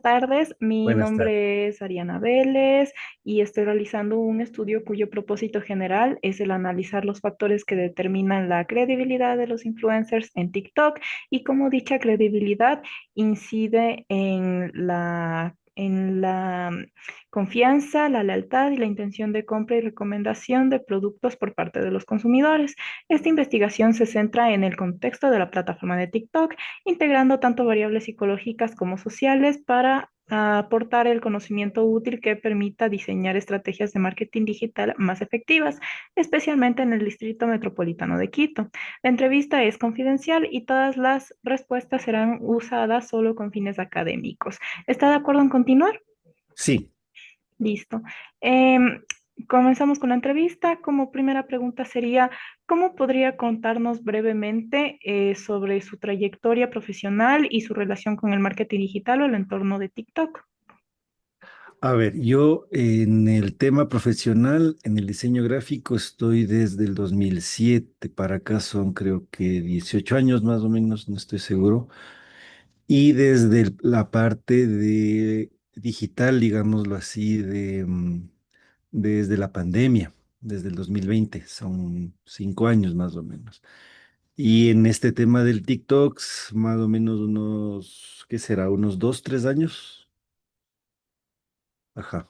buenas tardes. Mi Buenas tardes. nombre es Ariana Vélez y estoy realizando un estudio cuyo propósito general es el analizar los factores que determinan la credibilidad de los influencers en TikTok y cómo dicha credibilidad incide en la confianza, la lealtad y la intención de compra y recomendación de productos por parte de los consumidores. Esta investigación se centra en el contexto de la plataforma de TikTok, integrando tanto variables psicológicas como sociales para aportar el conocimiento útil que permita diseñar estrategias de marketing digital más efectivas, especialmente en el Distrito Metropolitano de Quito. La entrevista es confidencial y todas las respuestas serán usadas solo con fines académicos. ¿Está de acuerdo en continuar? Sí, Listo. Em, Comenzamos con la entrevista. Como primera pregunta sería, ¿cómo podría contarnos brevemente sobre su trayectoria profesional y su relación con el marketing digital o el entorno de TikTok? a ver, yo en el tema profesional, en el diseño gráfico, estoy desde el 2007 para acá, son creo que 18 años más o menos, no estoy seguro. Y desde la parte de digital, digámoslo así, desde la pandemia, desde el 2020, son 5 años más o menos. Y en este tema del TikTok, más o menos unos, ¿qué será? Unos 2, 3 años. Ajá.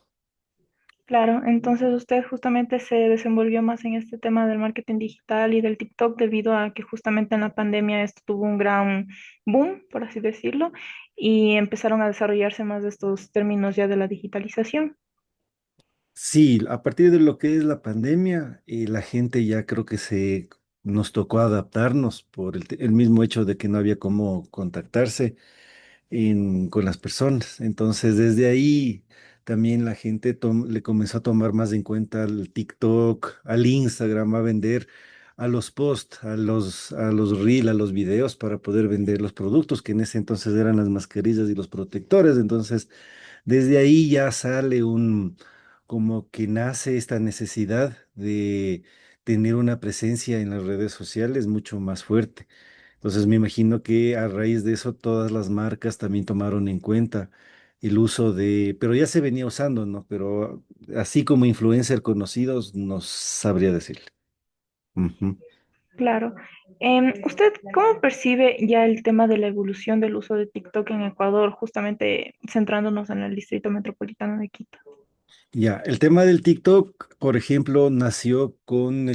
Claro, entonces usted justamente se desenvolvió más en este tema del marketing digital y del TikTok debido a que justamente en la pandemia esto tuvo un gran boom, por así decirlo, y empezaron a desarrollarse más de estos términos ya de la digitalización. Sí, a partir de lo que es la pandemia, la gente ya creo que nos tocó adaptarnos por el mismo hecho de que no había cómo contactarse con las personas. Entonces, desde ahí también la gente le comenzó a tomar más en cuenta al TikTok, al Instagram, a vender a los posts, a los reel, a los videos para poder vender los productos, que en ese entonces eran las mascarillas y los protectores. Entonces, desde ahí ya sale como que nace esta necesidad de tener una presencia en las redes sociales mucho más fuerte. Entonces me imagino que a raíz de eso todas las marcas también tomaron en cuenta el uso pero ya se venía usando, ¿no? Pero así como influencer conocidos, no sabría decirle. Ujú. Claro. ¿Usted cómo percibe ya el tema de la evolución del uso de TikTok en Ecuador, justamente centrándonos en el Distrito Metropolitano de Quito? Ya, el tema del TikTok, por ejemplo, nació con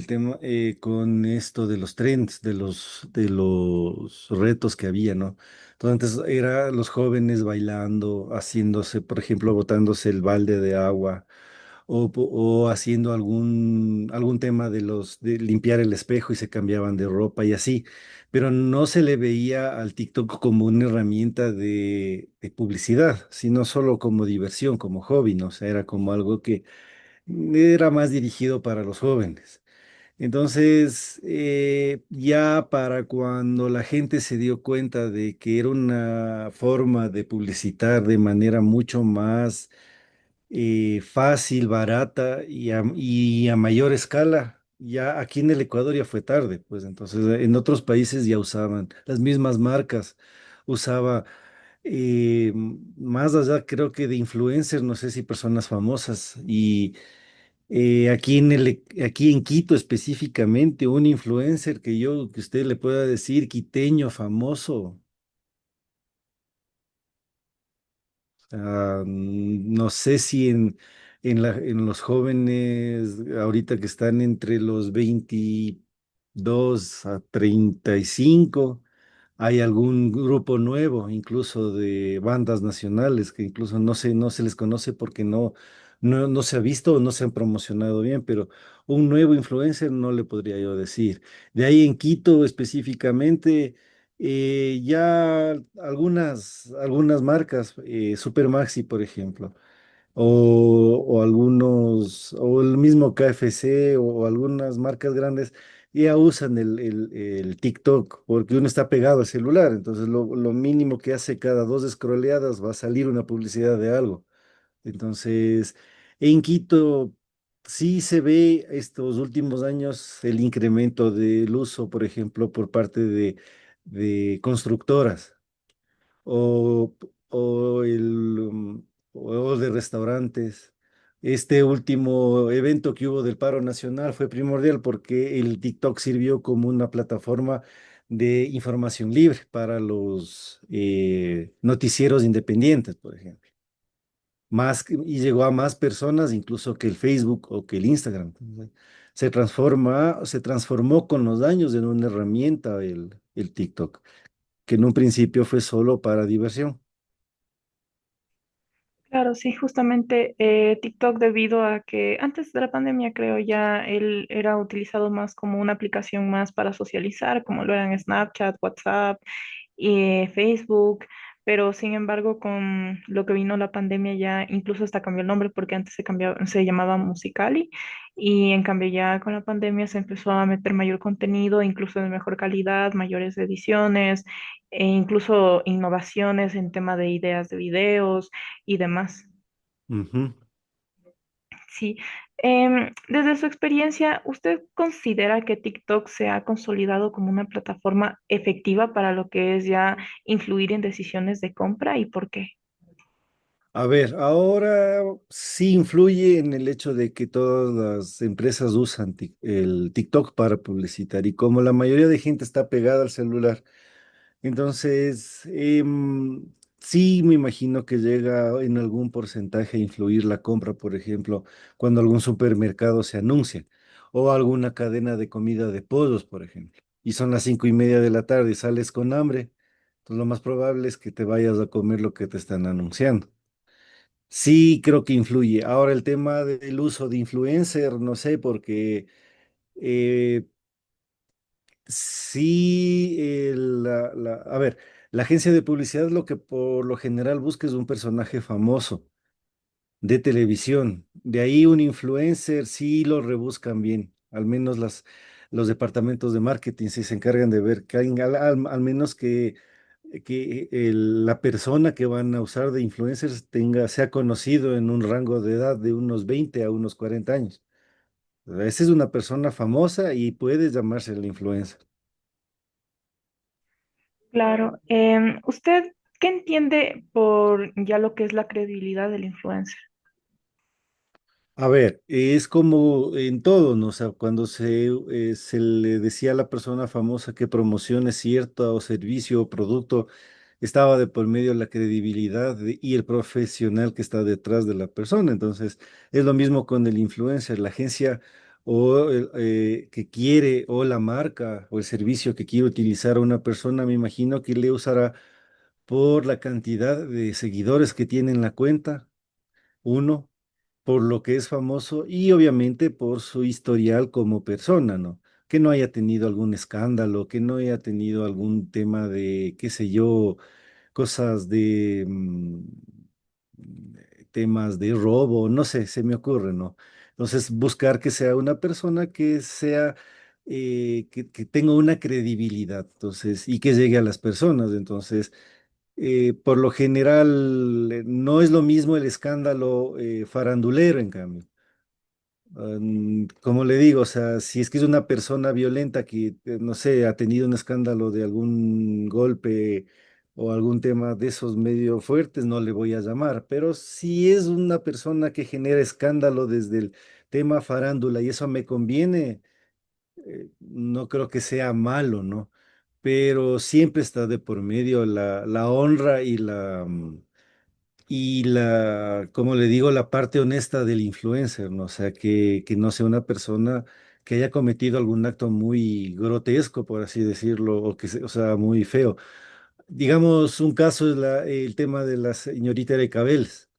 esto de los trends, de los retos que había, ¿no? Entonces era los jóvenes bailando, haciéndose, por ejemplo, botándose el balde de agua o haciendo algún tema de limpiar el espejo y se cambiaban de ropa y así, pero no se le veía al TikTok como una herramienta de publicidad, sino solo como diversión, como hobby, ¿no? O sea, era como algo que era más dirigido para los jóvenes. Entonces, ya para cuando la gente se dio cuenta de que era una forma de publicitar de manera mucho más fácil, barata y a mayor escala. Ya aquí en el Ecuador ya fue tarde, pues entonces en otros países ya usaban las mismas marcas, usaba más allá creo que de influencers, no sé si personas famosas y aquí en Quito específicamente un influencer que usted le pueda decir quiteño famoso. No sé si en los jóvenes ahorita que están entre los 22 a 35 hay algún grupo nuevo, incluso de bandas nacionales, que incluso no se les conoce porque no se ha visto o no se han promocionado bien, pero un nuevo influencer no le podría yo decir. De ahí en Quito específicamente. Ya algunas marcas, Supermaxi, por ejemplo, o el mismo KFC o algunas marcas grandes, ya usan el TikTok porque uno está pegado al celular, entonces lo mínimo que hace cada dos scrolleadas va a salir una publicidad de algo. Entonces, en Quito sí se ve estos últimos años el incremento del uso, por ejemplo, por parte de constructoras o, lo de restaurantes. Este último evento que hubo del paro nacional fue primordial porque el TikTok sirvió como una plataforma de información libre para los noticieros independientes, por ejemplo. Y llegó a más personas incluso que el Facebook o que el Instagram. Entonces, se transformó con los años en una herramienta el TikTok, que en un principio fue solo para diversión. Claro, sí, justamente TikTok debido a que antes de la pandemia creo ya él era utilizado más como una aplicación más para socializar, como lo eran Snapchat, WhatsApp y Facebook, pero sin embargo con lo que vino la pandemia ya incluso hasta cambió el nombre porque antes se llamaba Musicali y en cambio ya con la pandemia se empezó a meter mayor contenido, incluso de mejor calidad, mayores ediciones e incluso innovaciones en tema de ideas de videos y demás. Ujú. Sí. Desde su experiencia, ¿usted considera que TikTok se ha consolidado como una plataforma efectiva para lo que es ya influir en decisiones de compra y por qué? A ver, ahora sí influye en el hecho de que todas las empresas usan el TikTok para publicitar y como la mayoría de gente está pegada al celular, entonces sí me imagino que llega en algún porcentaje a influir la compra, por ejemplo, cuando algún supermercado se anuncia o alguna cadena de comida de pollos, por ejemplo, y son las 5:30 de la tarde y sales con hambre, entonces lo más probable es que te vayas a comer lo que te están anunciando. Sí, creo que influye. Ahora el tema del uso de influencer, no sé, porque eh, sí, a ver, la agencia de publicidad lo que por lo general busca es un personaje famoso de televisión. De ahí un influencer sí lo rebuscan bien. Al menos los departamentos de marketing sí se encargan de ver que alguien, al menos que la persona que van a usar de influencers sea conocido en un rango de edad de unos 20 a unos 40 años. Esa es una persona famosa y puede llamarse el influencer. Claro. ¿Usted qué entiende por ya lo que es la credibilidad del influencer? A ver, es como en todo, ¿no? O sea, cuando se le decía a la persona famosa que promocione cierto servicio o producto, estaba de por medio la credibilidad y el profesional que está detrás de la persona. Entonces, es lo mismo con el influencer, la agencia que quiere o la marca o el servicio que quiere utilizar a una persona, me imagino que le usará por la cantidad de seguidores que tiene en la cuenta, uno, por lo que es famoso y obviamente por su historial como persona, ¿no? Que no haya tenido algún escándalo, que no haya tenido algún tema de, qué sé yo, cosas de temas de robo, no sé, se me ocurre, ¿no? Entonces, buscar que sea una persona que sea, que tenga una credibilidad, entonces, y que llegue a las personas. Entonces, por lo general, no es lo mismo el escándalo farandulero, en cambio. Como le digo, o sea, si es que es una persona violenta que, no sé, ha tenido un escándalo de algún golpe o algún tema de esos medio fuertes, no le voy a llamar. Pero si es una persona que genera escándalo desde el tema farándula y eso me conviene, no creo que sea malo, ¿no? Pero siempre está de por medio la honra como le digo, la parte honesta del influencer, ¿no? O sea, que no sea una persona que haya cometido algún acto muy grotesco, por así decirlo, o sea, muy feo. Digamos, un caso es el tema de la señorita Erika Bells.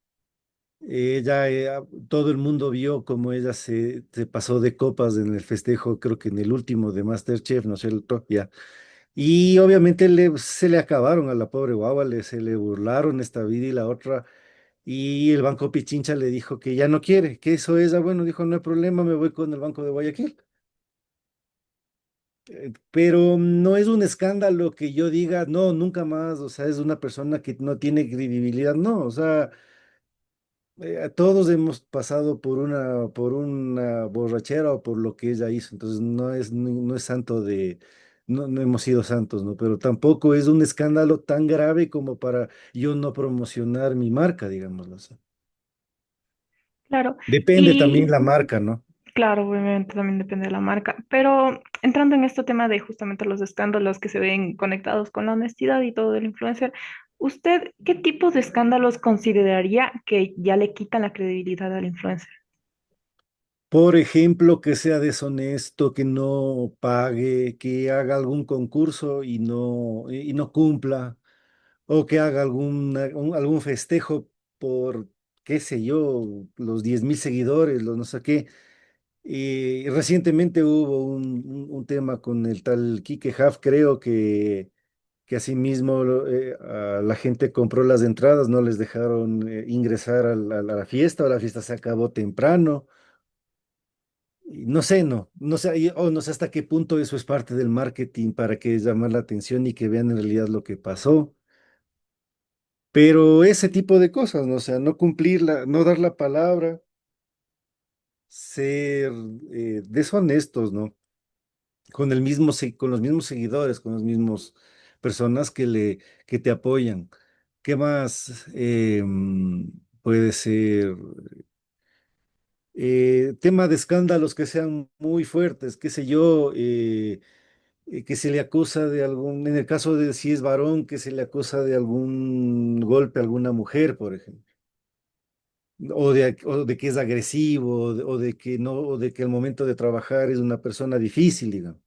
Todo el mundo vio cómo ella se pasó de copas en el festejo, creo que en el último de MasterChef, ¿no es cierto? Ya. Y obviamente se le acabaron a la pobre guagua, se le burlaron esta vida y la otra. Y el Banco Pichincha le dijo que ya no quiere, que eso es, bueno, dijo, no hay problema, me voy con el Banco de Guayaquil. Pero no es un escándalo que yo diga, no, nunca más, o sea, es una persona que no tiene credibilidad, no, o sea, todos hemos pasado por una borrachera o por lo que ella hizo, entonces no es santo no hemos sido santos, ¿no? Pero tampoco es un escándalo tan grave como para yo no promocionar mi marca, digámoslo así. Claro. Depende también Y la marca, ¿no? claro, obviamente también depende de la marca, pero entrando en este tema de justamente los escándalos que se ven conectados con la honestidad y todo del influencer, ¿usted qué tipo de escándalos consideraría que ya le quitan la credibilidad al influencer? Por ejemplo, que sea deshonesto, que no pague, que haga algún concurso y no cumpla, o que haga algún festejo por, qué sé yo, los 10.000 seguidores, los no sé qué. Y recientemente hubo un tema con el tal Quique Huff, creo que asimismo a la gente compró las entradas, no les dejaron ingresar a la fiesta, o la fiesta se acabó temprano. Y no sé, no sé, o no sé hasta qué punto eso es parte del marketing para que llamar la atención y que vean en realidad lo que pasó. Pero ese tipo de cosas, ¿no? O sea, no cumplirla, no dar la palabra, ser deshonestos, ¿no? Con con los mismos seguidores, con los mismos personas que te apoyan. ¿Qué más puede ser? Tema de escándalos que sean muy fuertes, qué sé yo, que se le acusa de algún, en el caso de si es varón, que se le acusa de algún golpe a alguna mujer, por ejemplo, o de que es agresivo, o de que no, o de que al momento de trabajar es una persona difícil, digamos,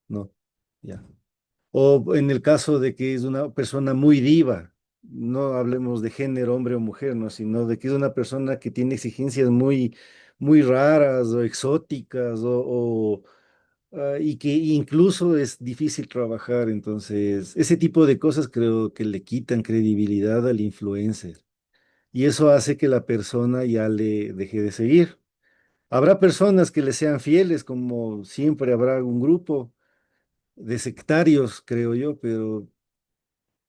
¿no? Ya. O en el caso de que es una persona muy diva, no hablemos de género, hombre o mujer, ¿no? Sino de que es una persona que tiene exigencias muy raras o exóticas y que incluso es difícil trabajar. Entonces, ese tipo de cosas creo que le quitan credibilidad al influencer y eso hace que la persona ya le deje de seguir. Habrá personas que le sean fieles, como siempre habrá un grupo de sectarios, creo yo, pero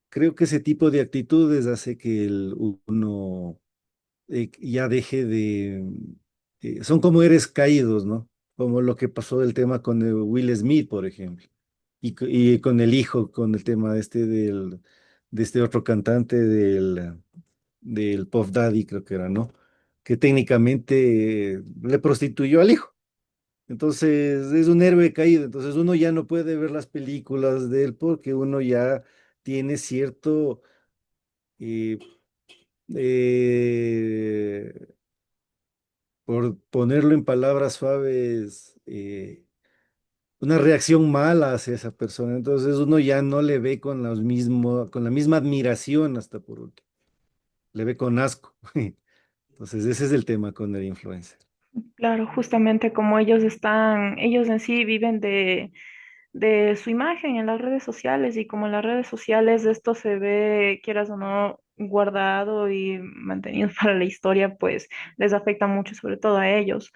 creo que ese tipo de actitudes hace que uno ya deje son como eres caídos, ¿no? Como lo que pasó del tema con Will Smith, por ejemplo, y con el hijo, con el tema de este otro cantante del Puff Daddy, creo que era, ¿no? Que técnicamente le prostituyó al hijo. Entonces es un héroe caído. Entonces uno ya no puede ver las películas de él porque uno ya tiene cierto, eh, eh, por ponerlo en palabras suaves, una reacción mala hacia esa persona. Entonces uno ya no le ve con la misma admiración hasta por último. Le ve con asco. Entonces ese es el tema con el influencer. Claro, justamente como ellos en sí viven de su imagen en las redes sociales y como en las redes sociales esto se ve, quieras o no, guardado y mantenido para la historia, pues les afecta mucho, sobre todo a ellos.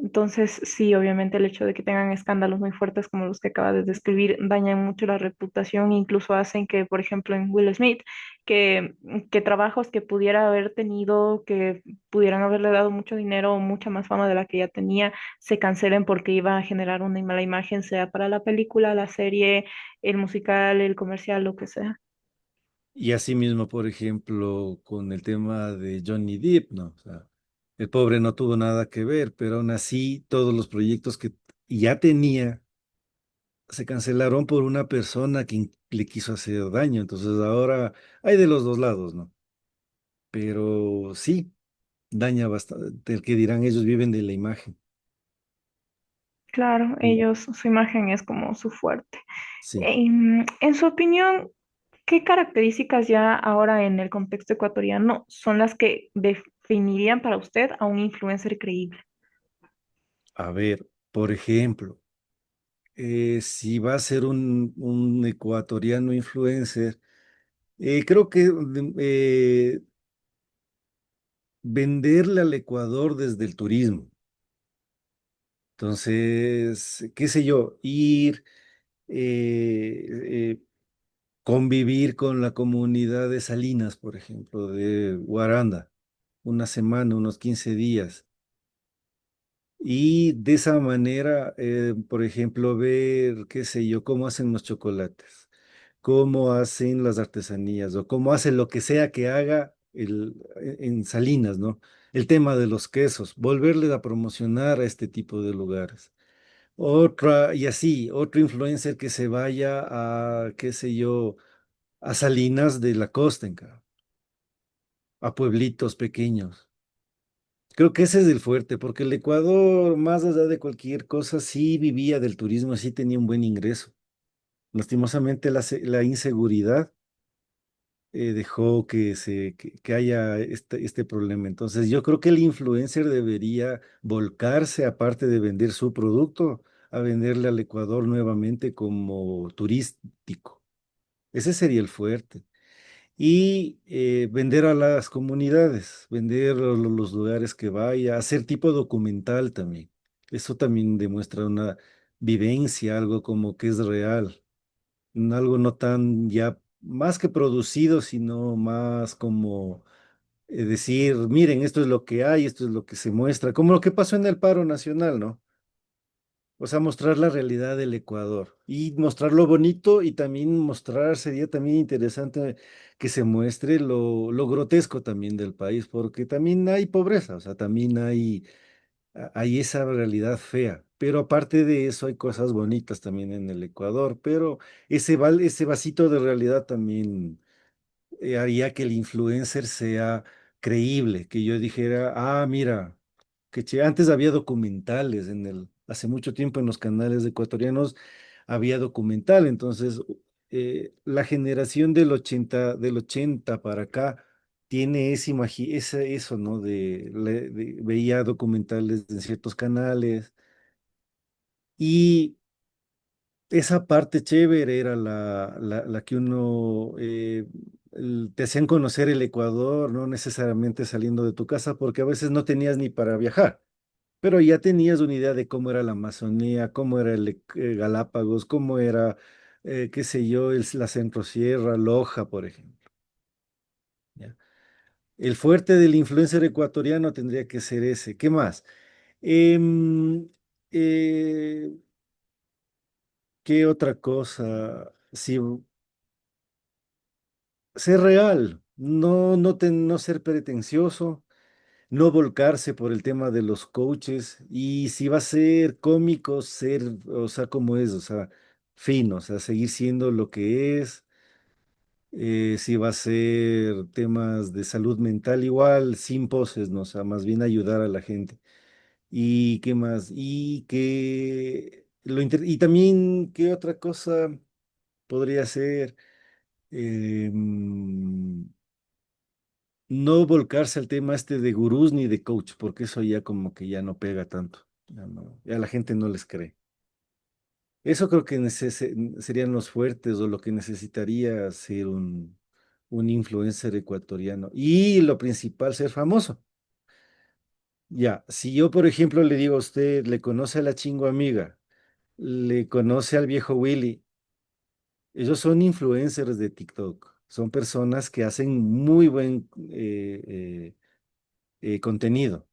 Entonces, sí, obviamente el hecho de que tengan escándalos muy fuertes como los que acabas de describir dañan mucho la reputación, incluso hacen que, por ejemplo, en Will Smith, que, que trabajos que pudiera haber tenido, que pudieran haberle dado mucho dinero o mucha más fama de la que ya tenía, se cancelen porque iba a generar una mala imagen, sea para la película, la serie, el musical, el comercial, lo que sea. Y asimismo, por ejemplo, con el tema de Johnny Depp, ¿no? O sea, el pobre no tuvo nada que ver, pero aún así todos los proyectos que ya tenía se cancelaron por una persona que le quiso hacer daño. Entonces ahora hay de los dos lados, ¿no? Pero sí, daña bastante. El que dirán ellos viven de la imagen. Claro, Y ellos, su imagen es como su fuerte. sí, En su opinión, ¿qué características ya ahora en el contexto ecuatoriano son las que definirían para usted a un influencer creíble? a ver, por ejemplo, si va a ser un ecuatoriano influencer, creo que venderle al Ecuador desde el turismo. Entonces, qué sé yo, ir, eh, eh, convivir con la comunidad de Salinas, por ejemplo, de Guaranda, una semana, unos 15 días. Y de esa manera, por ejemplo, ver, qué sé yo, cómo hacen los chocolates, cómo hacen las artesanías o cómo hacen lo que sea que haga en Salinas, ¿no? El tema de los quesos, volverle a promocionar a este tipo de lugares. Otra, y así, otro influencer que se vaya a, qué sé yo, a Salinas de la Costa, a pueblitos pequeños. Creo que ese es el fuerte, porque el Ecuador, más allá de cualquier cosa, sí vivía del turismo, sí tenía un buen ingreso. Lastimosamente, la inseguridad dejó que haya este problema. Entonces, yo creo que el influencer debería volcarse, aparte de vender su producto, a venderle al Ecuador nuevamente como turístico. Ese sería el fuerte. Y vender a las comunidades, vender los lugares que vaya, hacer tipo documental también. Eso también demuestra una vivencia, algo como que es real, algo no tan ya más que producido, sino más como decir, miren, esto es lo que hay, esto es lo que se muestra, como lo que pasó en el paro nacional, ¿no? O sea, mostrar la realidad del Ecuador y mostrar lo bonito y también mostrar, sería también interesante que se muestre lo grotesco también del país, porque también hay pobreza, o sea, también hay esa realidad fea. Pero aparte de eso, hay cosas bonitas también en el Ecuador, pero ese vasito de realidad también haría que el influencer sea creíble, que yo dijera, ah, mira, antes había documentales hace mucho tiempo en los canales ecuatorianos había documental, entonces la generación del 80 para acá tiene eso, ¿no? Veía documentales en ciertos canales y esa parte chévere era la que uno te hacían conocer el Ecuador, no necesariamente saliendo de tu casa, porque a veces no tenías ni para viajar, pero ya tenías una idea de cómo era la Amazonía, cómo era el Galápagos, cómo era, qué sé yo, la Centrosierra, Loja, por ejemplo. ¿Ya? El fuerte del influencer ecuatoriano tendría que ser ese. ¿Qué más? Em, eh, ¿Qué otra cosa? Sí, ser real, no ser pretencioso, no volcarse por el tema de los coaches y si va a ser cómico, ser, o sea, como es, o sea, fino, o sea, seguir siendo lo que es, si va a ser temas de salud mental igual, sin poses, ¿no? O sea, más bien ayudar a la gente. ¿Y qué más? Y también, ¿qué otra cosa podría ser? Em, no volcarse al tema este de gurús ni de coach, porque eso ya como que ya no pega tanto. Ya la gente no les cree. Eso creo que serían los fuertes o lo que necesitaría ser un influencer ecuatoriano. Y lo principal, ser famoso. Ya, si yo, por ejemplo, le digo a usted, le conoce a la chingo amiga, le conoce al viejo Willy, ellos son influencers de TikTok. Son personas que hacen muy buen contenido.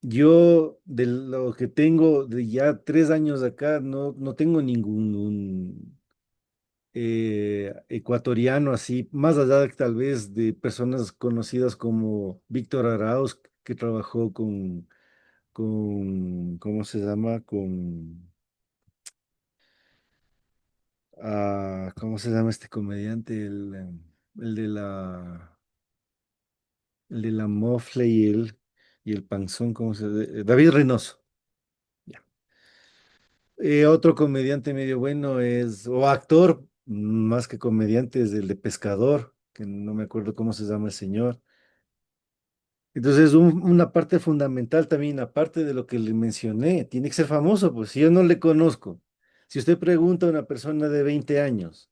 Yo, de lo que tengo de ya 3 años acá, no tengo ningún ecuatoriano así, más allá tal vez de personas conocidas como Víctor Arauz, que trabajó ¿cómo se llama? ¿Cómo se llama este comediante? El de la mofle y el panzón, ¿cómo David Reynoso. Ya. Otro comediante medio bueno o actor, más que comediante, es el de Pescador, que no me acuerdo cómo se llama el señor. Entonces, una parte fundamental también, aparte de lo que le mencioné, tiene que ser famoso, pues si yo no le conozco, si usted pregunta a una persona de 20 años,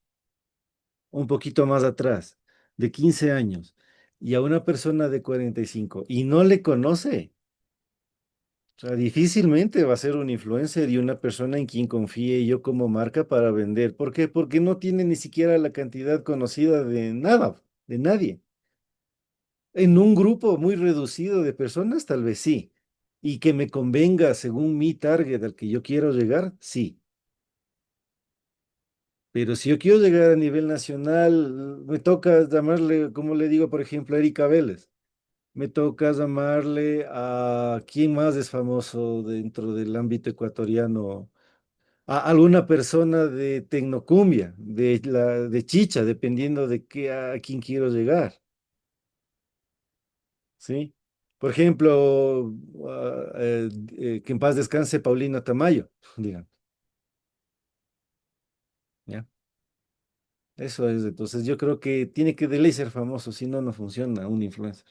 un poquito más atrás, de 15 años, y a una persona de 45, y no le conoce, o sea, difícilmente va a ser un influencer y una persona en quien confíe yo como marca para vender. ¿Por qué? Porque no tiene ni siquiera la cantidad conocida de nada, de nadie. En un grupo muy reducido de personas, tal vez sí. Y que me convenga según mi target al que yo quiero llegar, sí. Pero si yo quiero llegar a nivel nacional, me toca llamarle, como le digo, por ejemplo, a Erika Vélez. Me toca llamarle a quién más es famoso dentro del ámbito ecuatoriano, a alguna persona de Tecnocumbia, de Chicha, dependiendo de qué, a quién quiero llegar, ¿sí? Por ejemplo, que en paz descanse Paulina Tamayo, digamos, ¿ya? Eso es, entonces yo creo que tiene que de ley ser famoso, si no, no funciona un influencer.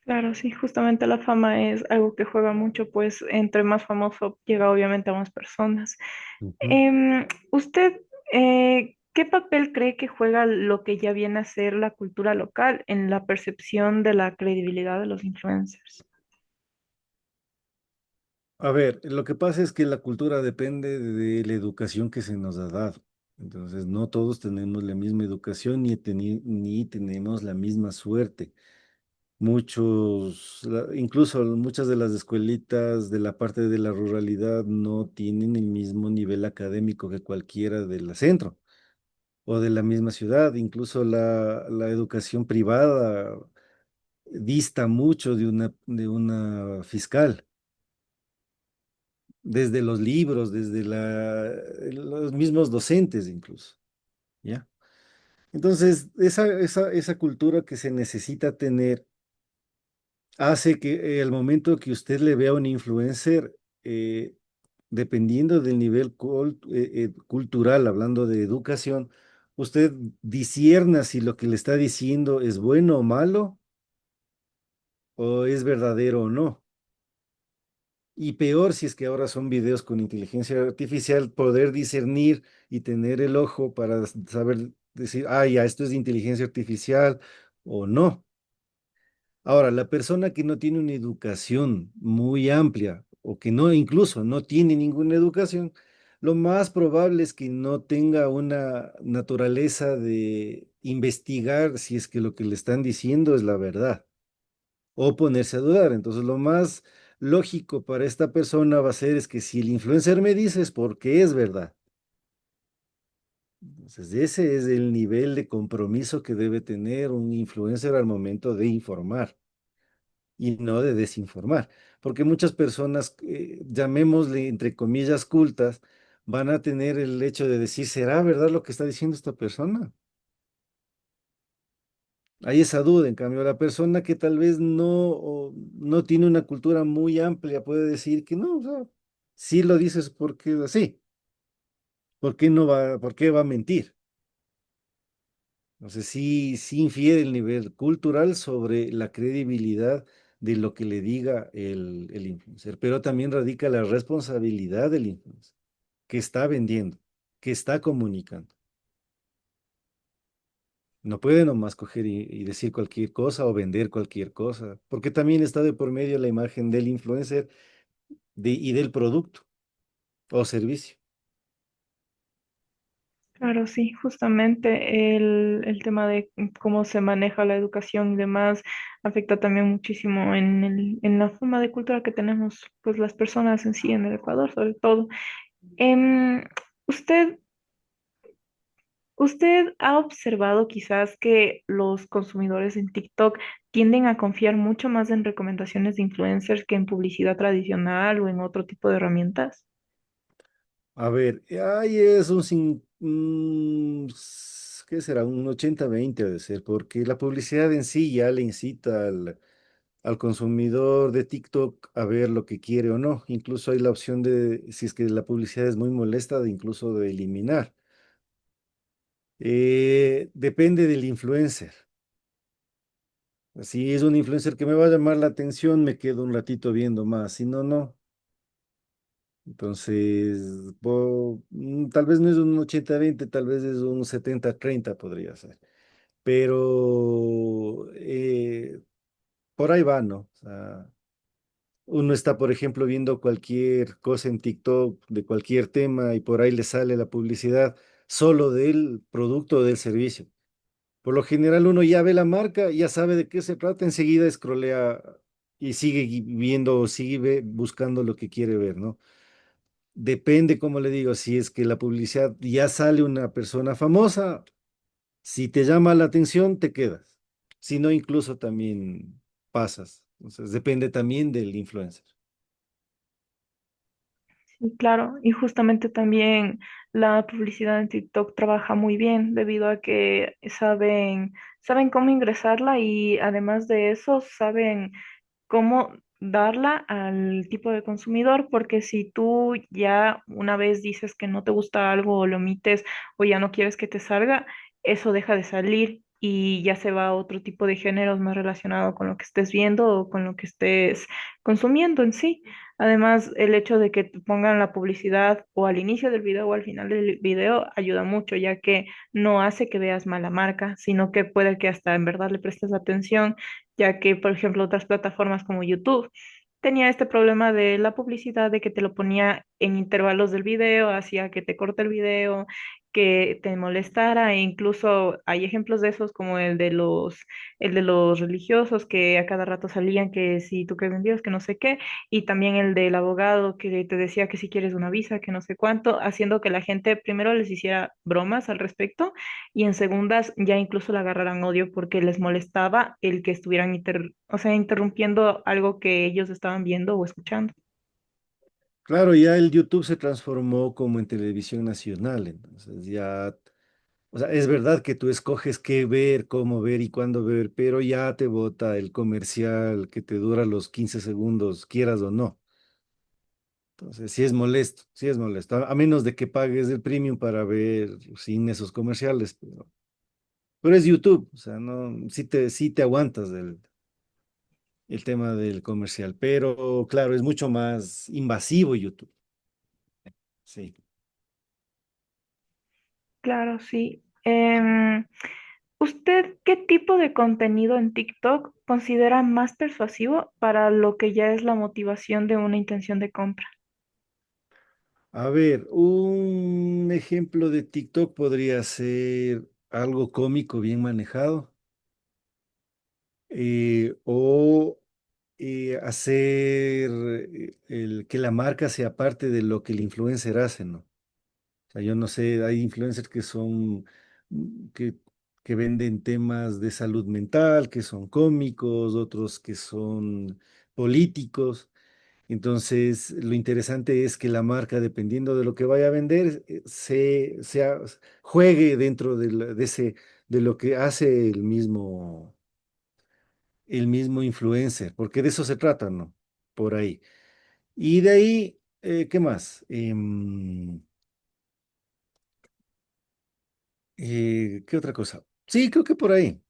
Claro, sí, justamente la fama es algo que juega mucho, pues entre más famoso llega obviamente a más personas. Ujú. ¿Usted qué papel cree que juega lo que ya viene a ser la cultura local en la percepción de la credibilidad de los influencers? A ver, lo que pasa es que la cultura depende de la educación que se nos ha dado. Entonces, no todos tenemos la misma educación ni tenemos la misma suerte. Incluso muchas de las escuelitas de la parte de la ruralidad no tienen el mismo nivel académico que cualquiera de la centro o de la misma ciudad. Incluso la educación privada dista mucho de una fiscal, desde los libros, desde los mismos docentes incluso, ¿ya? Entonces, esa cultura que se necesita tener hace que al momento que usted le vea a un influencer, eh, dependiendo del nivel cultural, hablando de educación, usted discierna si lo que le está diciendo es bueno o malo, o es verdadero o no. Y peor si es que ahora son videos con inteligencia artificial, poder discernir y tener el ojo para saber decir, ah, ya, esto es de inteligencia artificial o no. Ahora, la persona que no tiene una educación muy amplia o que no, incluso no tiene ninguna educación, lo más probable es que no tenga una naturaleza de investigar si es que lo que le están diciendo es la verdad o ponerse a dudar. Entonces, lo más lógico para esta persona va a ser es que si el influencer me dice es porque es verdad. Entonces, ese es el nivel de compromiso que debe tener un influencer al momento de informar y no de desinformar, porque muchas personas, llamémosle entre comillas cultas, van a tener el hecho de decir, ¿será verdad lo que está diciendo esta persona? Hay esa duda, en cambio, la persona que tal vez no tiene una cultura muy amplia puede decir que no, o sea, si lo dices porque es así, por qué va a mentir? Entonces sí infiere el nivel cultural sobre la credibilidad de lo que le diga el influencer, pero también radica la responsabilidad del influencer, que está vendiendo, que está comunicando. No puede nomás coger y decir cualquier cosa o vender cualquier cosa, porque también está de por medio la imagen del influencer y del producto o servicio. Claro, sí, justamente el tema de cómo se maneja la educación y demás afecta también muchísimo en la forma de cultura que tenemos, pues las personas en sí, en el Ecuador sobre todo. Em, ¿usted, usted ha observado quizás que los consumidores en TikTok tienden a confiar mucho más en recomendaciones de influencers que en publicidad tradicional o en otro tipo de herramientas? A ver, ahí es ¿qué será? Un 80-20 de ser, porque la publicidad en sí ya le incita al consumidor de TikTok a ver lo que quiere o no. Incluso hay la opción de, si es que la publicidad es muy molesta, de incluso de eliminar. Depende del influencer. Si es un influencer que me va a llamar la atención, me quedo un ratito viendo más. Si no, no. Entonces, tal vez no es un 80-20, tal vez es un 70-30 podría ser. Pero por ahí va, ¿no? O sea, uno está, por ejemplo, viendo cualquier cosa en TikTok de cualquier tema y por ahí le sale la publicidad solo del producto o del servicio. Por lo general uno ya ve la marca, ya sabe de qué se trata, enseguida escrolea y sigue viendo o sigue buscando lo que quiere ver, ¿no? depende, como le digo, si es que la publicidad ya sale una persona famosa, si te llama la atención, te quedas. Si no, incluso también pasas. Entonces, depende también del influencer. Sí, claro, y justamente también la publicidad en TikTok trabaja muy bien debido a que saben cómo ingresarla y además de eso saben cómo darla al tipo de consumidor, porque si tú ya una vez dices que no te gusta algo o lo omites o ya no quieres que te salga, eso deja de salir y ya se va a otro tipo de géneros más relacionado con lo que estés viendo o con lo que estés consumiendo en sí. Además, el hecho de que te pongan la publicidad o al inicio del video o al final del video ayuda mucho, ya que no hace que veas mala marca, sino que puede que hasta en verdad le prestes atención, ya que, por ejemplo, otras plataformas como YouTube tenía este problema de la publicidad, de que te lo ponía en intervalos del video, hacía que te corte el video, que te molestara, e incluso hay ejemplos de esos como el de los religiosos que a cada rato salían que si tú crees en Dios, que no sé qué, y también el del abogado que te decía que si quieres una visa, que no sé cuánto, haciendo que la gente primero les hiciera bromas al respecto y en segundas ya incluso le agarraran odio porque les molestaba el que estuvieran o sea, interrumpiendo algo que ellos estaban viendo o escuchando. Claro, ya el YouTube se transformó como en televisión nacional, entonces ya, o sea, es verdad que tú escoges qué ver, cómo ver y cuándo ver, pero ya te bota el comercial que te dura los 15 segundos, quieras o no. Entonces, sí es molesto, sí es molesto, a menos de que pagues el premium para ver sin esos comerciales, pero es YouTube, o sea, no, sí te aguantas el tema del comercial, pero claro, es mucho más invasivo YouTube, sí. Claro, sí. ¿Usted qué tipo de contenido en TikTok considera más persuasivo para lo que ya es la motivación de una intención de compra? A ver, un ejemplo de TikTok podría ser algo cómico bien manejado, o hacer que la marca sea parte de lo que el influencer hace, ¿no? O sea, yo no sé, hay influencers que son, mm, que, que venden temas de salud mental, que son cómicos, otros que son políticos. Entonces, lo interesante es que la marca, dependiendo de lo que vaya a vender, juegue dentro de lo que hace el mismo influencer, porque de eso se trata, ¿no? Por ahí. Y de ahí, ¿qué más? ¿Qué otra cosa? Sí, creo que por ahí,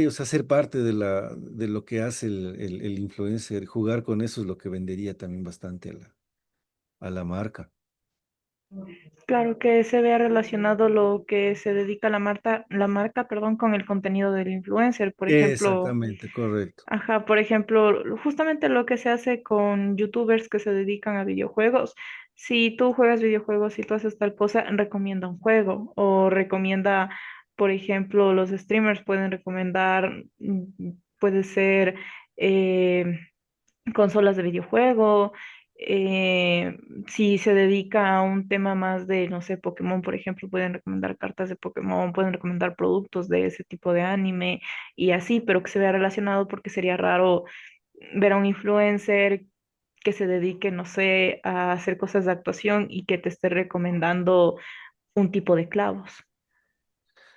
o sea, ser parte de lo que hace el influencer, jugar con eso es lo que vendería también bastante a la marca. Claro que se vea relacionado lo que se dedica la marca, perdón, con el contenido del influencer. Por ejemplo, Exactamente, correcto. ajá, por ejemplo, justamente lo que se hace con youtubers que se dedican a videojuegos. Si tú juegas videojuegos, si tú haces tal cosa, recomienda un juego o recomienda, por ejemplo, los streamers pueden recomendar, puede ser eh, consolas de videojuego. Si se dedica a un tema más de, no sé, Pokémon, por ejemplo, pueden recomendar cartas de Pokémon, pueden recomendar productos de ese tipo de anime y así, pero que se vea relacionado porque sería raro ver a un influencer que se dedique, no sé, a hacer cosas de actuación y que te esté recomendando un tipo de clavos.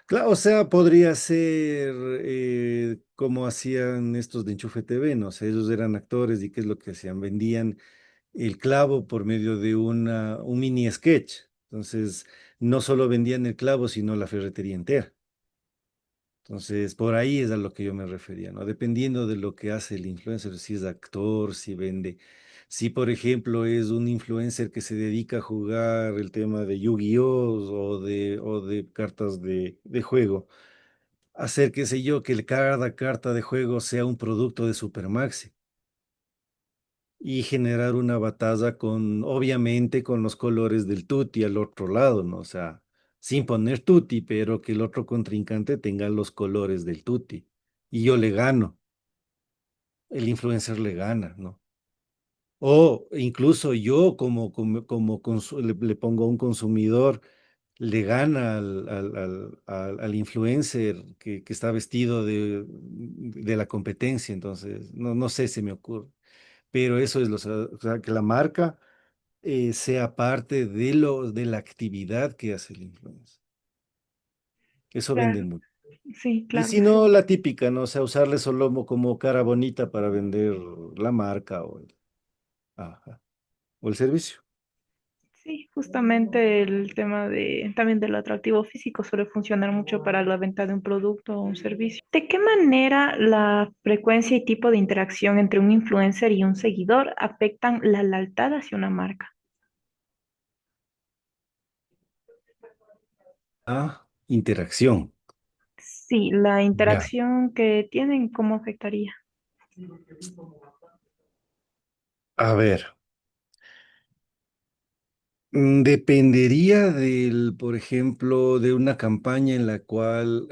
Claro, o sea, podría ser como hacían estos de Enchufe TV, ¿no? O sea, ellos eran actores y qué es lo que hacían, vendían el clavo por medio de un mini sketch. Entonces, no solo vendían el clavo, sino la ferretería entera. Entonces, por ahí es a lo que yo me refería, ¿no? Dependiendo de lo que hace el influencer, si es actor, si vende, si por ejemplo es un influencer que se dedica a jugar el tema de Yu-Gi-Oh o de cartas de juego, hacer, qué sé yo, que cada carta de juego sea un producto de Supermaxi y generar una batalla con, obviamente, con los colores del tutti al otro lado, ¿no? O sea, sin poner tutti, pero que el otro contrincante tenga los colores del tutti. Y yo le gano, el influencer le gana, ¿no? O incluso yo le pongo a un consumidor, le gana al influencer que está vestido de la competencia. Entonces, no sé, se me ocurre. Pero eso es o sea, que la marca sea parte de la actividad que hace el influencer. Eso Claro, vende mucho. sí, Y claro, si no, la típica, ¿no? O sea, usarle solo como cara bonita para vender la marca ajá, o el servicio. sí, justamente el tema de también del atractivo físico suele funcionar mucho para la venta de un producto o un servicio. ¿De qué manera la frecuencia y tipo de interacción entre un influencer y un seguidor afectan la lealtad hacia una marca? Interacción. Sí, la Ya. interacción que tienen, ¿cómo afectaría? A ver, dependería por ejemplo, de una campaña en la cual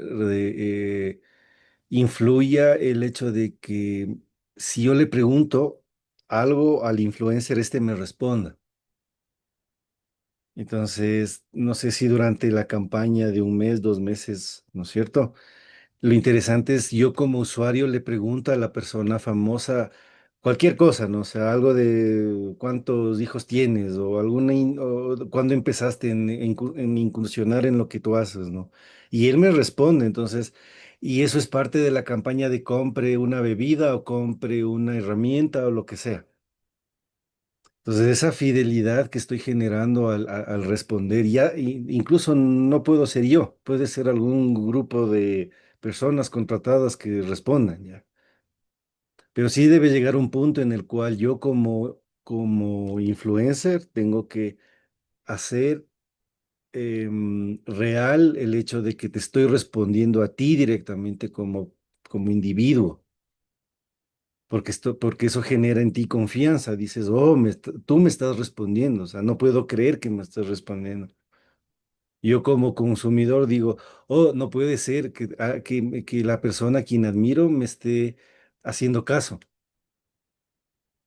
influya el hecho de que si yo le pregunto algo al influencer, este me responda. Entonces, no sé si durante la campaña de un mes, 2 meses, ¿no es cierto? Lo interesante es yo como usuario le pregunto a la persona famosa cualquier cosa, ¿no? O sea, algo de cuántos hijos tienes o o cuándo empezaste en incursionar en lo que tú haces, ¿no? Y él me responde, entonces, y eso es parte de la campaña de compre una bebida o compre una herramienta o lo que sea. Entonces, esa fidelidad que estoy generando al responder, ya incluso no puedo ser yo, puede ser algún grupo de personas contratadas que respondan, ya. Pero sí debe llegar un punto en el cual yo como influencer tengo que hacer real el hecho de que te estoy respondiendo a ti directamente como individuo. Porque eso genera en ti confianza. Dices, oh, tú me estás respondiendo. O sea, no puedo creer que me estés respondiendo. Yo como consumidor digo, oh, no puede ser que la persona a quien admiro me esté haciendo caso.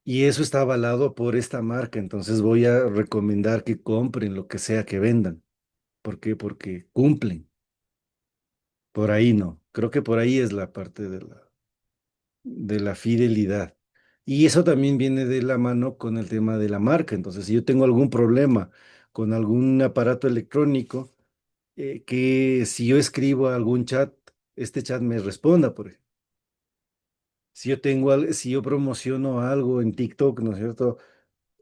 Y eso está avalado por esta marca. Entonces voy a recomendar que compren lo que sea que vendan. ¿Por qué? Porque cumplen. Por ahí no. Creo que por ahí es la parte de la fidelidad. Y eso también viene de la mano con el tema de la marca. Entonces, si yo tengo algún problema con algún aparato electrónico, que si yo escribo a algún chat, este chat me responda, por ejemplo. Si yo promociono algo en TikTok, ¿no es cierto?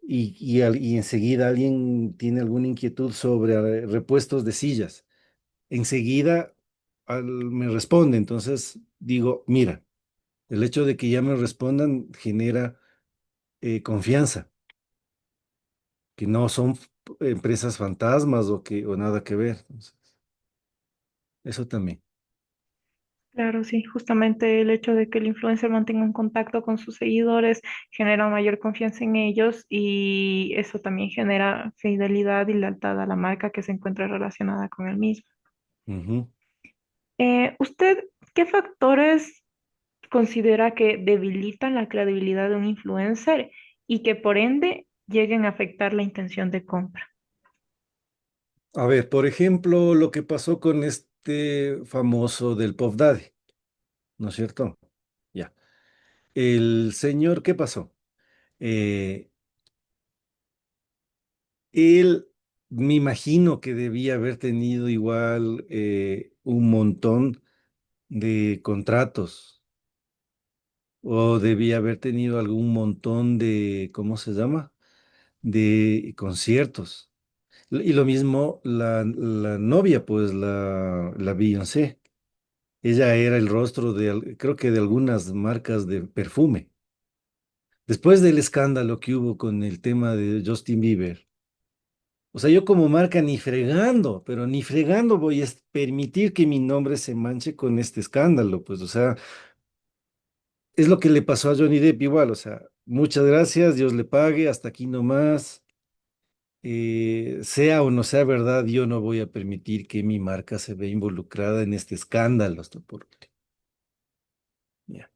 Y enseguida alguien tiene alguna inquietud sobre repuestos de sillas, enseguida me responde. Entonces digo, mira, el hecho de que ya me respondan genera confianza, que no son empresas fantasmas o nada que ver. Entonces, eso también. Claro, sí, justamente el hecho de que el influencer mantenga un contacto con sus seguidores genera mayor confianza en ellos y eso también genera fidelidad y lealtad a la marca que se encuentra relacionada con el mismo. Ujú. ¿Usted qué factores considera que debilitan la credibilidad de un influencer y que por ende lleguen a afectar la intención de compra? A ver, por ejemplo, lo que pasó con este famoso del Puff Daddy, ¿no es cierto? Ya. El señor, ¿qué pasó? Eh, Él, me imagino que debía haber tenido igual un montón de contratos o debía haber tenido algún montón de, ¿cómo se llama? De conciertos. Y lo mismo la novia, pues la Beyoncé. Ella era el rostro creo que de algunas marcas de perfume. Después del escándalo que hubo con el tema de Justin Bieber, o sea, yo como marca ni fregando, pero ni fregando voy a permitir que mi nombre se manche con este escándalo, pues, o sea, es lo que le pasó a Johnny Depp igual, o sea, muchas gracias, Dios le pague, hasta aquí nomás, sea o no sea verdad, yo no voy a permitir que mi marca se vea involucrada en este escándalo, hasta por último. Ya.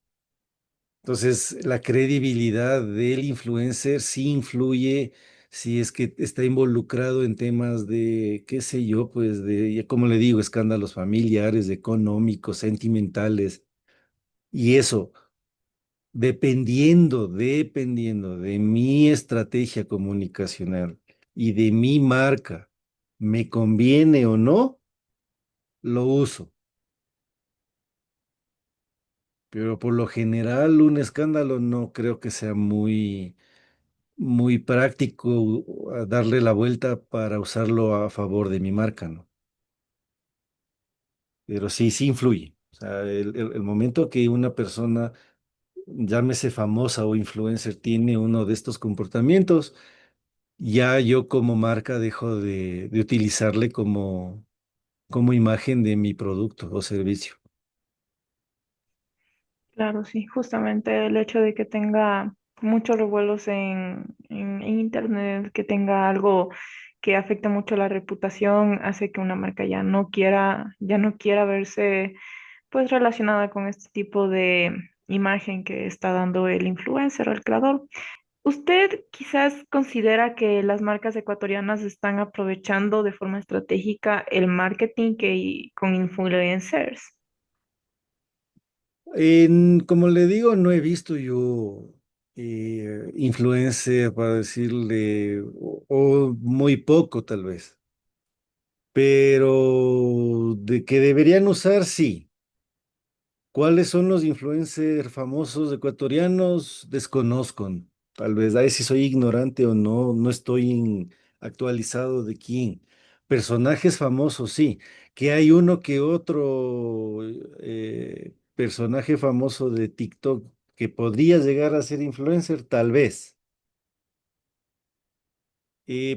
Entonces, la credibilidad del influencer sí influye si es que está involucrado en temas de, qué sé yo, pues de, ya como le digo, escándalos familiares, económicos, sentimentales. Y eso, dependiendo de mi estrategia comunicacional y de mi marca, me conviene o no, lo uso. Pero por lo general, un escándalo no creo que sea muy práctico darle la vuelta para usarlo a favor de mi marca, ¿no? Pero sí, sí influye. O sea, el momento que una persona, llámese famosa o influencer, tiene uno de estos comportamientos, ya yo como marca dejo de utilizarle como imagen de mi producto o servicio. Claro, sí, justamente el hecho de que tenga muchos revuelos en internet, que tenga algo que afecte mucho la reputación, hace que una marca ya no quiera verse pues relacionada con este tipo de imagen que está dando el influencer o el creador. ¿Usted quizás considera que las marcas ecuatorianas están aprovechando de forma estratégica el marketing con influencers? Como le digo, no he visto yo influencer para decirle, o muy poco tal vez, pero de que deberían usar, sí. ¿Cuáles son los influencers famosos ecuatorianos? Desconozco. Tal vez, a ver si soy ignorante o no, no estoy actualizado de quién. Personajes famosos, sí. Que hay uno que otro personaje famoso de TikTok que podría llegar a ser influencer, tal vez.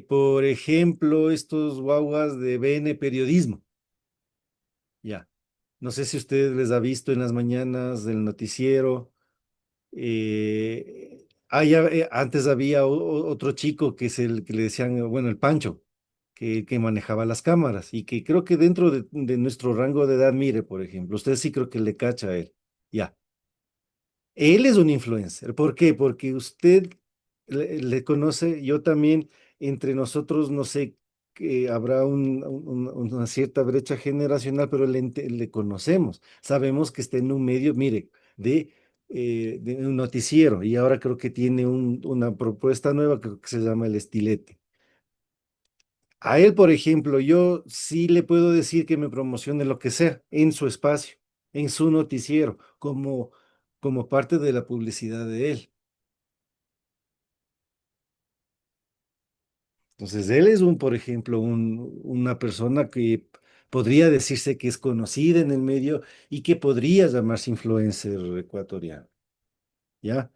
Por ejemplo, estos guaguas de BN Periodismo. Ya. No sé si usted les ha visto en las mañanas del noticiero. Antes había otro chico que es el que le decían, bueno, el Pancho, que manejaba las cámaras y que creo que dentro de nuestro rango de edad, mire, por ejemplo, usted sí creo que le cacha a él. Ya. Él es un influencer. ¿Por qué? Porque usted le conoce, yo también, entre nosotros, no sé, que habrá una cierta brecha generacional, pero le conocemos. Sabemos que está en un medio, mire, de un noticiero y ahora creo que tiene una propuesta nueva creo que se llama El Estilete. A él, por ejemplo, yo sí le puedo decir que me promocione lo que sea en su espacio, en su noticiero, como parte de la publicidad de él. Entonces, él es por ejemplo, una persona que podría decirse que es conocida en el medio y que podría llamarse influencer ecuatoriano, ¿ya?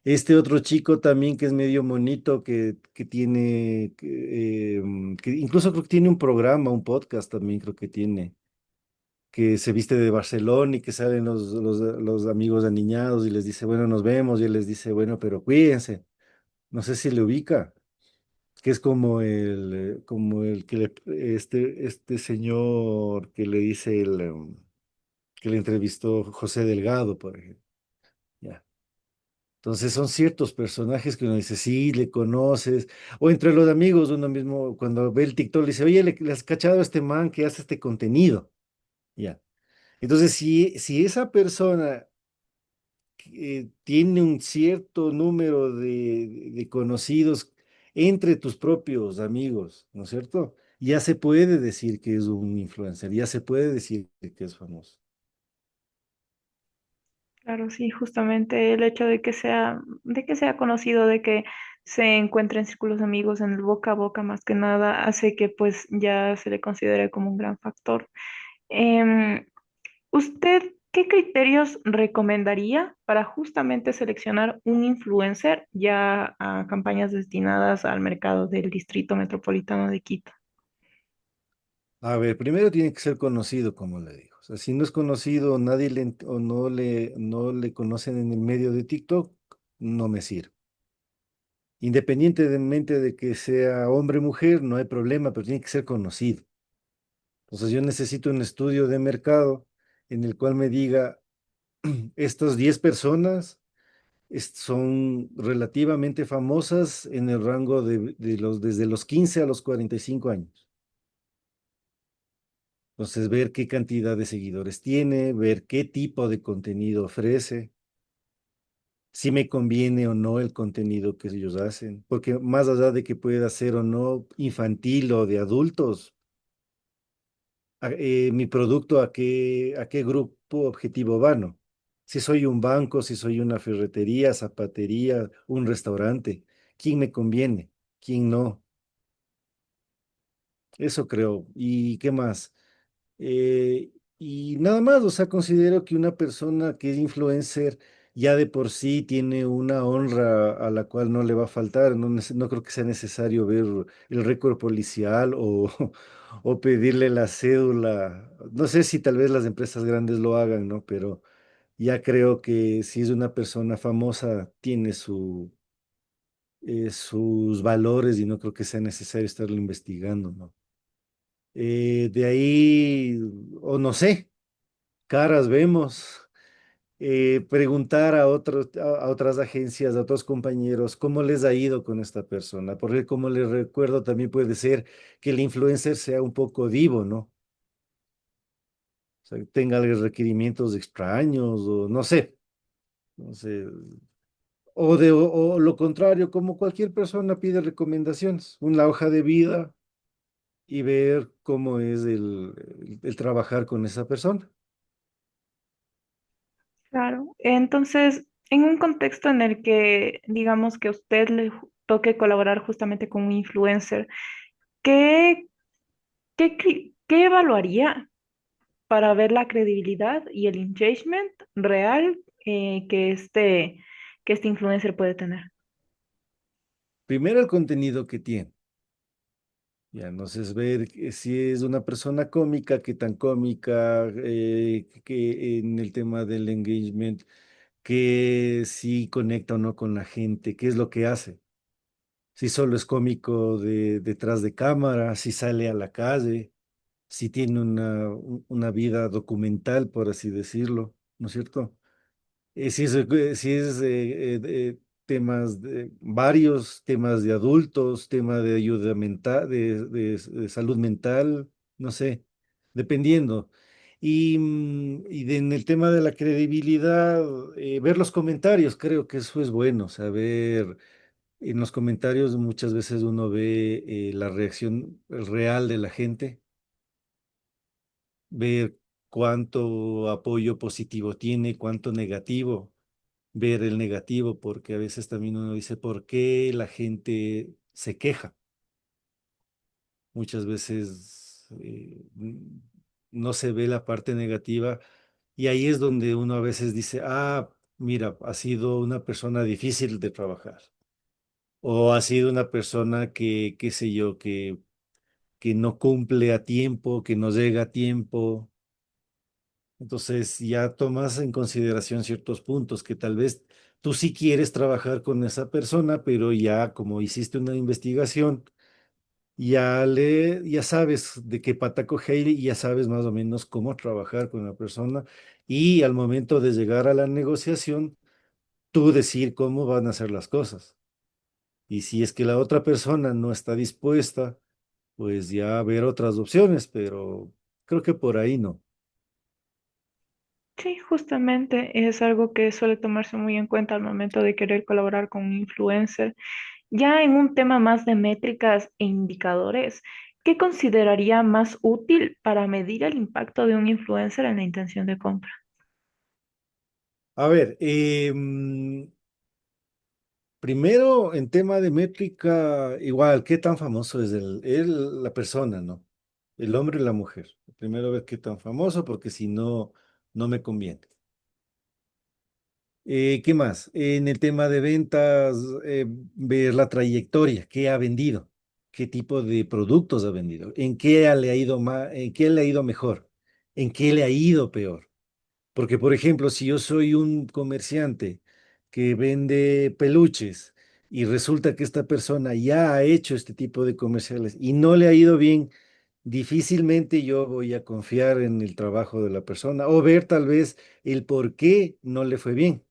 Este otro chico también que es medio monito, que tiene, que incluso creo que tiene un programa, un podcast también creo que tiene, que se viste de Barcelona y que salen los amigos aniñados y les dice, bueno, nos vemos, y él les dice, bueno, pero cuídense. No sé si le ubica, que es como el que este señor que le dice que le entrevistó José Delgado, por ejemplo. Ya. Entonces son ciertos personajes que uno dice, sí, le conoces, o entre los amigos uno mismo cuando ve el TikTok le dice, oye, le has cachado a este man que hace este contenido. Ya. Entonces, si esa persona tiene un cierto número de conocidos entre tus propios amigos, ¿no es cierto? Ya se puede decir que es un influencer, ya se puede decir que es famoso. Claro, sí, justamente el hecho de que sea conocido, de que se encuentre en círculos de amigos, en el boca a boca más que nada, hace que pues ya se le considere como un gran factor. Em, ¿Usted qué criterios recomendaría para justamente seleccionar un influencer ya a campañas destinadas al mercado del Distrito Metropolitano de Quito? A ver, primero tiene que ser conocido, como le digo. O sea, si no es conocido, nadie o no le conocen en el medio de TikTok, no me sirve. Independientemente de que sea hombre o mujer, no hay problema, pero tiene que ser conocido. Entonces yo necesito un estudio de mercado en el cual me diga estas 10 personas son relativamente famosas en el rango desde los 15 a los 45 años. Entonces, ver qué cantidad de seguidores tiene, ver qué tipo de contenido ofrece, si me conviene o no el contenido que ellos hacen, porque más allá de que pueda ser o no infantil o de adultos, mi producto a qué grupo objetivo va, ¿no? Si soy un banco, si soy una ferretería, zapatería, un restaurante, ¿quién me conviene? ¿Quién no? Eso creo. ¿Y qué más? Y nada más, o sea, considero que una persona que es influencer ya de por sí tiene una honra a la cual no le va a faltar. No, no creo que sea necesario ver el récord policial o pedirle la cédula. No sé si tal vez las empresas grandes lo hagan, ¿no? Pero ya creo que si es una persona famosa, tiene sus valores y no creo que sea necesario estarlo investigando, ¿no? De ahí, o no sé, caras vemos. Preguntar a otras agencias, a otros compañeros, cómo les ha ido con esta persona. Porque como les recuerdo, también puede ser que el influencer sea un poco divo, ¿no? O sea, tenga requerimientos extraños o no sé, no sé. O lo contrario, como cualquier persona pide recomendaciones, una hoja de vida y ver cómo es el trabajar con esa persona. Claro. Entonces, en un contexto en el que digamos que a usted le toque colaborar justamente con un influencer, ¿qué, qué evaluaría para ver la credibilidad y el engagement real que este influencer puede tener? Primero el contenido que tiene. Ya, entonces ver si es una persona cómica, qué tan cómica, que en el tema del engagement, que si conecta o no con la gente, qué es lo que hace. Si solo es cómico detrás de cámara, si sale a la calle, si tiene una vida documental, por así decirlo, ¿no es cierto? Si es temas varios temas de adultos, tema de ayuda mental, de salud mental, no sé, dependiendo. En el tema de la credibilidad, ver los comentarios, creo que eso es bueno, saber en los comentarios muchas veces uno ve la reacción real de la gente, ver cuánto apoyo positivo tiene, cuánto negativo, ver el negativo, porque a veces también uno dice, ¿por qué la gente se queja? Muchas veces no se ve la parte negativa y ahí es donde uno a veces dice, ah, mira, ha sido una persona difícil de trabajar o ha sido una persona que, qué sé yo, que no cumple a tiempo, que no llega a tiempo. Entonces ya tomas en consideración ciertos puntos que tal vez tú sí quieres trabajar con esa persona, pero ya como hiciste una investigación, ya sabes de qué pata coger y ya sabes más o menos cómo trabajar con la persona y al momento de llegar a la negociación, tú decir cómo van a ser las cosas. Y si es que la otra persona no está dispuesta, pues ya ver otras opciones, pero creo que por ahí no. Sí, justamente es algo que suele tomarse muy en cuenta al momento de querer colaborar con un influencer. Ya en un tema más de métricas e indicadores, ¿qué consideraría más útil para medir el impacto de un influencer en la intención de compra? A ver, primero, en tema de métrica, igual, ¿qué tan famoso es la persona, ¿no? El hombre y la mujer. Primero ver qué tan famoso, porque si no, no me conviene. ¿Qué más? En el tema de ventas, ver la trayectoria, qué ha vendido, qué tipo de productos ha vendido, en qué le ha ido en qué le ha ido mejor, en qué le ha ido peor. Porque, por ejemplo, si yo soy un comerciante que vende peluches y resulta que esta persona ya ha hecho este tipo de comerciales y no le ha ido bien, difícilmente yo voy a confiar en el trabajo de la persona o ver tal vez el por qué no le fue bien.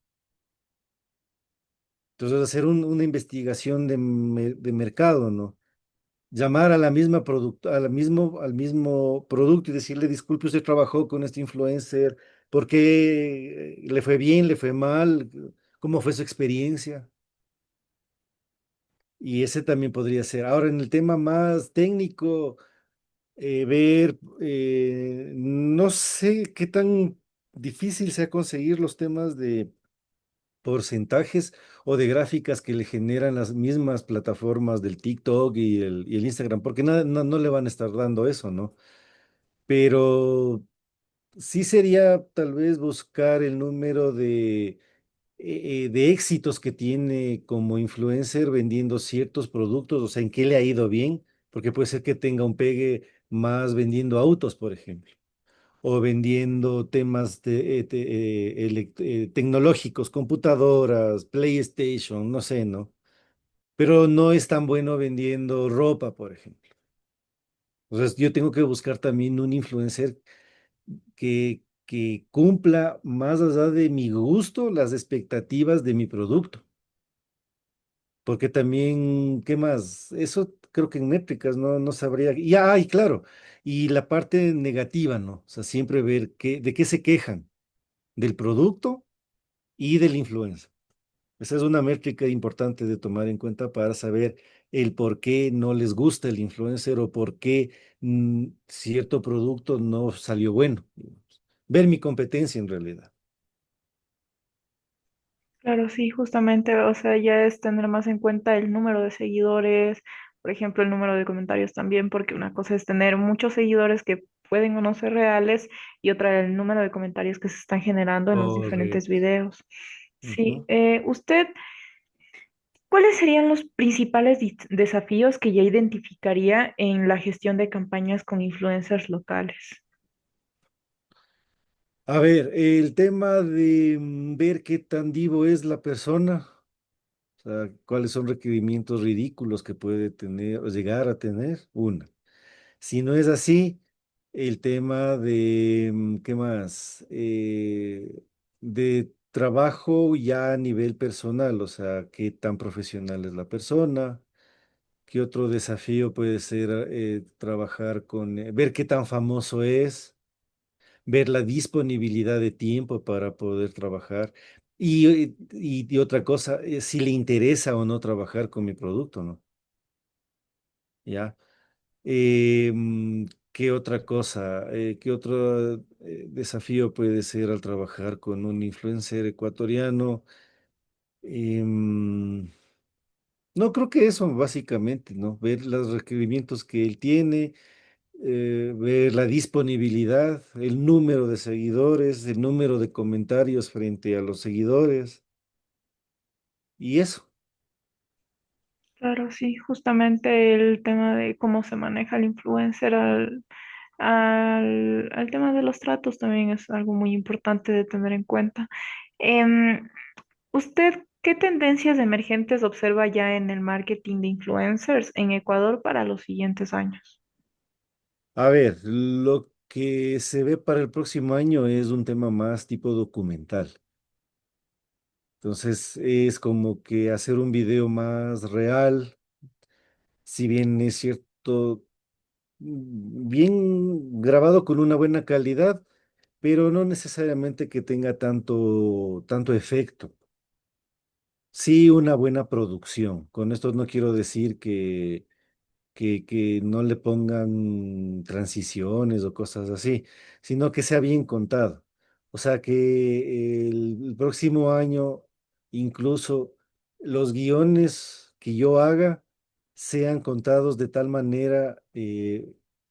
Entonces, hacer una investigación de mercado, ¿no? Llamar a la misma producto, al mismo producto y decirle, disculpe, usted trabajó con este influencer, ¿por qué le fue bien, le fue mal? ¿Cómo fue su experiencia? Y ese también podría ser. Ahora, en el tema más técnico, ver, no sé qué tan difícil sea conseguir los temas de porcentajes o de gráficas que le generan las mismas plataformas del TikTok y el Instagram, porque no le van a estar dando eso, ¿no? Pero sí sería tal vez buscar el número de éxitos que tiene como influencer vendiendo ciertos productos, o sea, en qué le ha ido bien, porque puede ser que tenga un pegue más vendiendo autos, por ejemplo, o vendiendo temas tecnológicos, computadoras, PlayStation, no sé, ¿no? Pero no es tan bueno vendiendo ropa, por ejemplo. O sea, yo tengo que buscar también un influencer que cumpla más allá de mi gusto las expectativas de mi producto. Porque también, ¿qué más? Eso creo que en métricas no sabría. Y claro, y la parte negativa, ¿no? O sea, siempre ver de qué se quejan, del producto y del influencer. Esa es una métrica importante de tomar en cuenta para saber el por qué no les gusta el influencer o por qué cierto producto no salió bueno. Ver mi competencia en realidad. Claro, sí, justamente, o sea, ya es tener más en cuenta el número de seguidores, por ejemplo, el número de comentarios también, porque una cosa es tener muchos seguidores que pueden o no ser reales y otra el número de comentarios que se están generando en los diferentes Correcto. videos. Sí, Ujú. usted, ¿cuáles serían los principales desafíos que ya identificaría en la gestión de campañas con influencers locales? A ver, el tema de ver qué tan divo es la persona, o sea, cuáles son requerimientos ridículos que puede tener o llegar a tener, una. Si no es así, el tema de, ¿qué más? De trabajo ya a nivel personal, o sea, qué tan profesional es la persona, qué otro desafío puede ser trabajar con, ver qué tan famoso es, ver la disponibilidad de tiempo para poder trabajar. Y otra cosa, si le interesa o no trabajar con mi producto, ¿no? ¿Ya? ¿Qué otra cosa? ¿Qué otro desafío puede ser al trabajar con un influencer ecuatoriano? Em, no, creo que eso básicamente, ¿no? Ver los requerimientos que él tiene, ver la disponibilidad, el número de seguidores, el número de comentarios frente a los seguidores y eso. Claro, sí, justamente el tema de cómo se maneja el influencer al tema de los tratos también es algo muy importante de tener en cuenta. Em, ¿Usted qué tendencias emergentes observa ya en el marketing de influencers en Ecuador para los siguientes años? A ver, lo que se ve para el próximo año es un tema más tipo documental. Entonces es como que hacer un video más real, si bien es cierto, bien grabado con una buena calidad, pero no necesariamente que tenga tanto efecto. Sí, una buena producción. Con esto no quiero decir que no le pongan transiciones o cosas así, sino que sea bien contado. O sea, que el próximo año incluso los guiones que yo haga sean contados de tal manera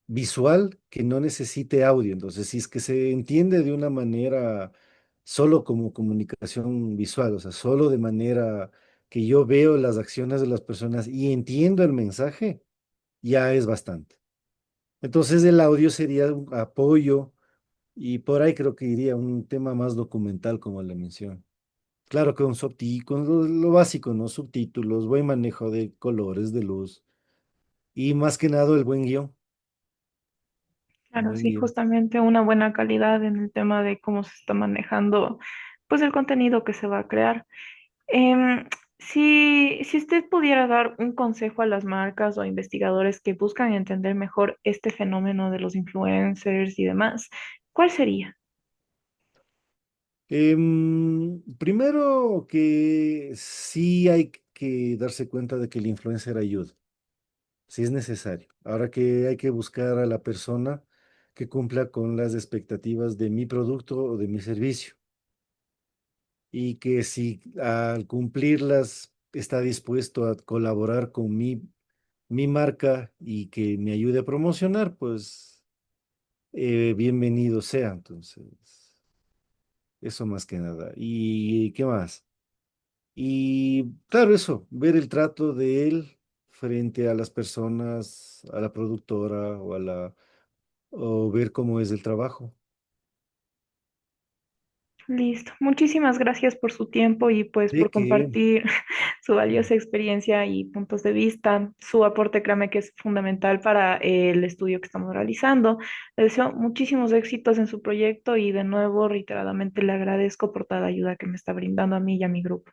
visual que no necesite audio. Entonces, si es que se entiende de una manera solo como comunicación visual, o sea, solo de manera que yo veo las acciones de las personas y entiendo el mensaje, ya es bastante. Entonces el audio sería un apoyo y por ahí creo que iría un tema más documental como le menciono. Claro, con subtítulos, lo básico, ¿no? Subtítulos, buen manejo de colores, de luz y más que nada el buen guión. Un Claro, buen sí, guión. justamente una buena calidad en el tema de cómo se está manejando, pues el contenido que se va a crear. Em, Si usted pudiera dar un consejo a las marcas o investigadores que buscan entender mejor este fenómeno de los influencers y demás, ¿cuál sería? Primero que sí hay que darse cuenta de que el influencer ayuda, si es necesario. Ahora que hay que buscar a la persona que cumpla con las expectativas de mi producto o de mi servicio y que si al cumplirlas está dispuesto a colaborar con mi marca y que me ayude a promocionar, pues bienvenido sea. Entonces, eso más que nada. ¿Y qué más? Y claro, eso, ver el trato de él frente a las personas, a la productora o ver cómo es el trabajo. Listo. Muchísimas gracias por su tiempo y pues De por que, compartir su valiosa experiencia y puntos de vista. Su aporte, créame que es fundamental para el estudio que estamos realizando. Le deseo muchísimos éxitos en su proyecto y de nuevo, reiteradamente, le agradezco por toda la ayuda que me está brindando a mí y a mi grupo.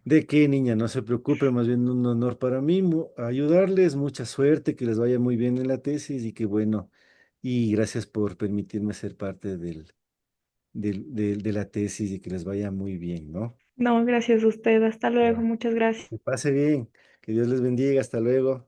de que, niña, no se preocupe, más bien un honor para mí ayudarles, mucha suerte, que les vaya muy bien en la tesis y que bueno, y gracias por permitirme ser parte de la tesis y que les vaya muy bien, ¿no? No, gracias a usted. Hasta luego. Ya. Muchas gracias. Que pase bien, que Dios les bendiga, hasta luego.